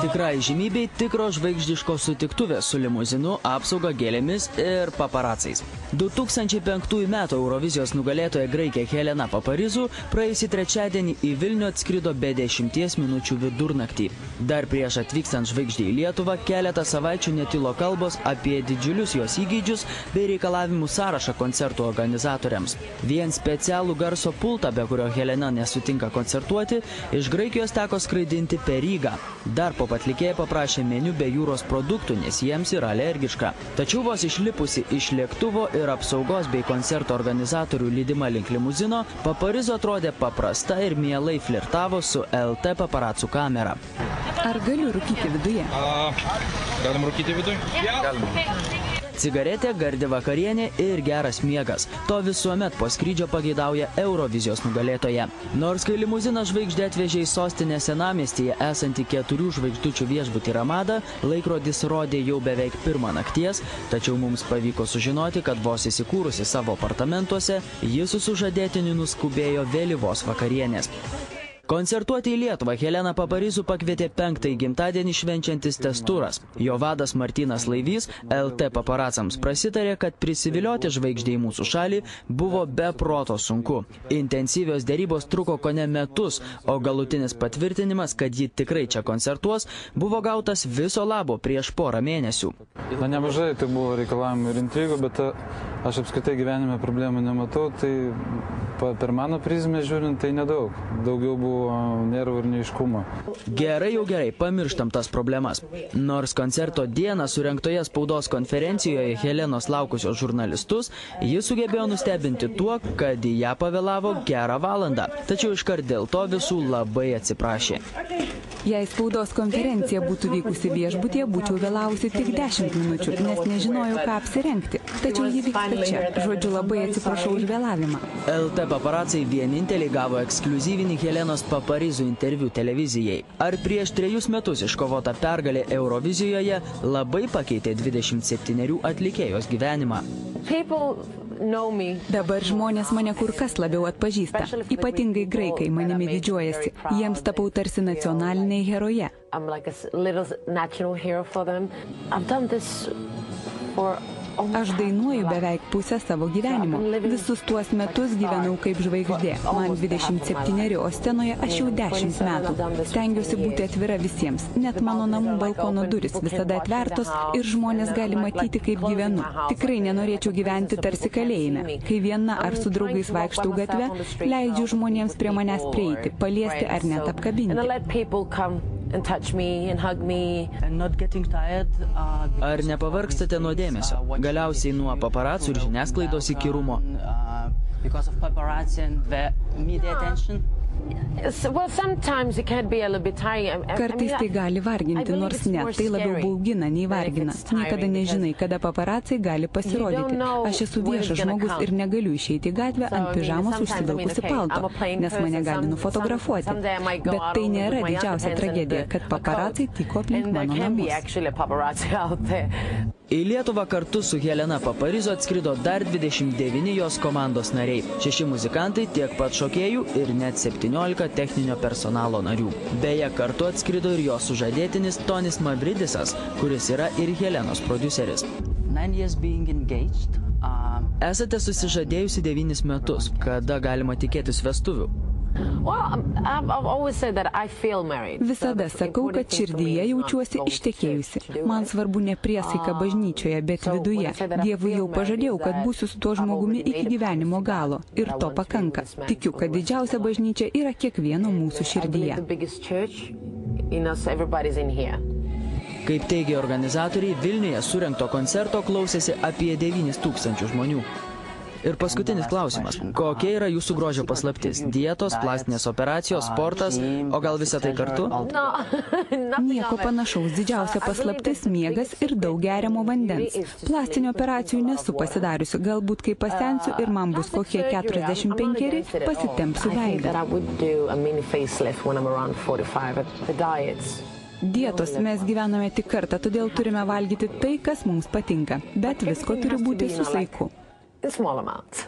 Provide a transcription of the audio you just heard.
Tikrai žymybei tikros žvaigždiškos sutiktuvės su limuzinu, apsauga gėlėmis ir paparacais. 2005 metų Eurovizijos nugalėtoja graikė Helena Paparizou praėjusį trečiadienį į Vilnių atskrido be 10 minučių vidurnaktį. Dar prieš atvykstant žvaigždei į Lietuvą keletą savaičių netilo kalbos apie didžiulius jos įgeidžius bei reikalavimų sąrašą koncertų organizatoriams. Vien specialų garso pultą, be kurio Helena nesutinka koncertuoti, iš Graikijos teko skraidinti per Rygą. Dar po atlikėja paprašė meniu be jūros produktų, nes jiems yra alergiška. Tačiau vos išlipusi iš lėktuvo ir apsaugos bei koncerto organizatorių lydima link limuzino, Paparizou atrodė paprasta ir mielai flirtavo su LT paparacų kamera. Ar galiu rūkyti viduje? Galim rūkyti viduje? Galim. Cigaretė, gardi vakarienė ir geras miegas. To visuomet po skrydžio pageidauja Eurovizijos nugalėtoja. Nors kai limuzinas žvaigždė atvežė į sostinės senamiestyje esantį 4 žvaigždučių viešbutį Ramadą, laikrodis rodė jau beveik 1 nakties, tačiau mums pavyko sužinoti, kad vos įsikūrusi savo apartamentuose, ji su sužadėtiniu nuskubėjo vėlyvos vakarienės. Koncertuoti į Lietuvą Helena Paparizou pakvietė 5-ąjį gimtadienį švenčiantis Testuras. Jo vadas Martynas Laivys LT paparacams prasitarė, kad prisivilioti žvaigždę į mūsų šalį buvo be proto sunku. Intensyvios dėrybos truko kone metus, o galutinis patvirtinimas, kad ji tikrai čia koncertuos, buvo gautas viso labo prieš porą mėnesių. Nemažai tai buvo reikalavimų ir intrigų, bet aš apskritai gyvenime problemų nematau, tai per mano prizmę žiūrint tai nedaug. Daugiau buvo nervų ir neiškumo. Gerai jau gerai, pamirštam tas problemas. Nors koncerto dieną surengtoje spaudos konferencijoje Helenos laukusios žurnalistus, jis sugebėjo nustebinti tuo, kad į ją pavėlavo gerą valandą. Tačiau iškart dėl to visų labai atsiprašė. Jei spaudos konferencija būtų vykusi viešbutyje, būčiau vėlavusi tik 10 minučių, nes nežinojau, ką apsirengti. Tačiau ji vyksta čia. Žodžiu, labai atsiprašau už vėlavimą. LT paparacai vieninteliai gavo ekskliuzyvinį Helenos Paparizou interviu televizijai. Ar prieš 3 metus iškovota pergalė Eurovizijoje labai pakeitė 27 atlikėjos gyvenimą? Dabar žmonės mane kur kas labiau atpažįsta. Ypatingai graikai manimi didžiuojasi. Jiems tapau tarsi nacionaliniai heroje. Aš dainuoju beveik pusę savo gyvenimo. Visus tuos metus gyvenau kaip žvaigždė. Man 27, o scenoje aš jau 10 metų. Stengiuosi būti atvira visiems. Net mano namų balkono duris visada atvertos ir žmonės gali matyti, kaip gyvenu. Tikrai nenorėčiau gyventi tarsi kalėjime. Kai viena ar su draugais vaikštau gatve, leidžiu žmonėms prie manęs prieiti, paliesti ar net apkabinti. Ar nepavargstate nuo dėmesio? Galiausiai nuo paparacų ir žiniasklaidos įkyrumo? Kartais tai gali varginti, nors ne, tai labiau baugina nei vargina. Niekada nežinai, kada paparacai gali pasirodyti. Aš esu viešas žmogus ir negaliu išeiti į gatvę ant pižamos užsivilkusi palto, nes mane gali nufotografuoti. Bet tai nėra didžiausia tragedija, kad paparacai tyko aplink mano namus. Į Lietuvą kartu su Helena Paparizou atskrido dar 29 jos komandos nariai. 6 muzikantai, tiek pat šokėjų ir net 17 techninio personalo narių. Beje, kartu atskrido ir jos sužadėtinis Tonis Mavridisas, kuris yra ir Helenos prodiuseris. Esate susižadėjusi 9 metus. Kada galima tikėtis vestuvių? Visada sakau, kad širdyje jaučiuosi ištekėjusi. Man svarbu ne priesaika bažnyčioje, bet viduje. Dievui jau pažadėjau, kad būsiu su tuo žmogumi iki gyvenimo galo. Ir to pakanka. Tikiu, kad didžiausia bažnyčia yra kiekvieno mūsų širdyje. Kaip teigia organizatoriai, Vilniuje surengto koncerto klausėsi apie 9 000 žmonių. Ir paskutinis klausimas. Kokia yra jūsų grožio paslaptis? Dietos, plastinės operacijos, sportas, o gal visą tai kartu? Nieko panašaus. Didžiausia paslaptis - miegas ir daug geriamo vandens. Plastinių operacijų nesu pasidariusi. Galbūt kai pasensiu ir man bus kokie 45, pasitempsiu veidą. Dietos mes gyvename tik kartą, todėl turime valgyti tai, kas mums patinka. Bet visko turi būti su saiku. In small amounts.